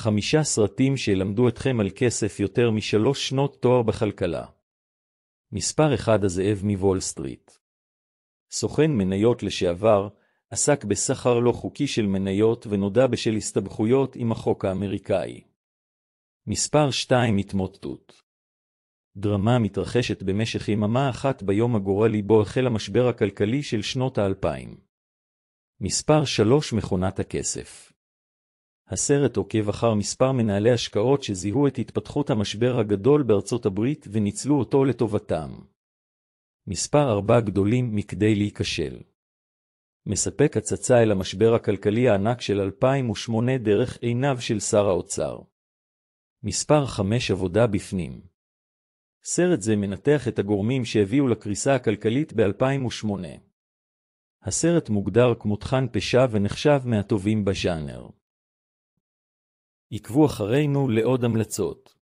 5 סרטים שילמדו אתכם על כסף יותר מ3 שנות תואר בכלכלה. מספר 1 הזאב מוול סטריט. סוכן מניות לשעבר, עסק בסחר לא חוקי של מניות ונודע בשל הסתבכויות עם החוק האמריקאי. מספר 2 התמוטטות. דרמה מתרחשת במשך יממה אחת ביום הגורלי בו החל המשבר הכלכלי של שנות ה-2000. מספר 3 מכונת הכסף. הסרט עוקב אחר מספר מנהלי השקעות שזיהו את התפתחות המשבר הגדול בארצות הברית וניצלו אותו לטובתם. מספר 4 גדולים מכדי להיכשל. מספק הצצה אל המשבר הכלכלי הענק של 2008 דרך עיניו של שר האוצר. מספר 5 עבודה בפנים. סרט זה מנתח את הגורמים שהביאו לקריסה הכלכלית ב-2008. הסרט מוגדר כמו תוכן פשע ונחשב מהטובים בז'אנר. עקבו אחרינו לעוד המלצות.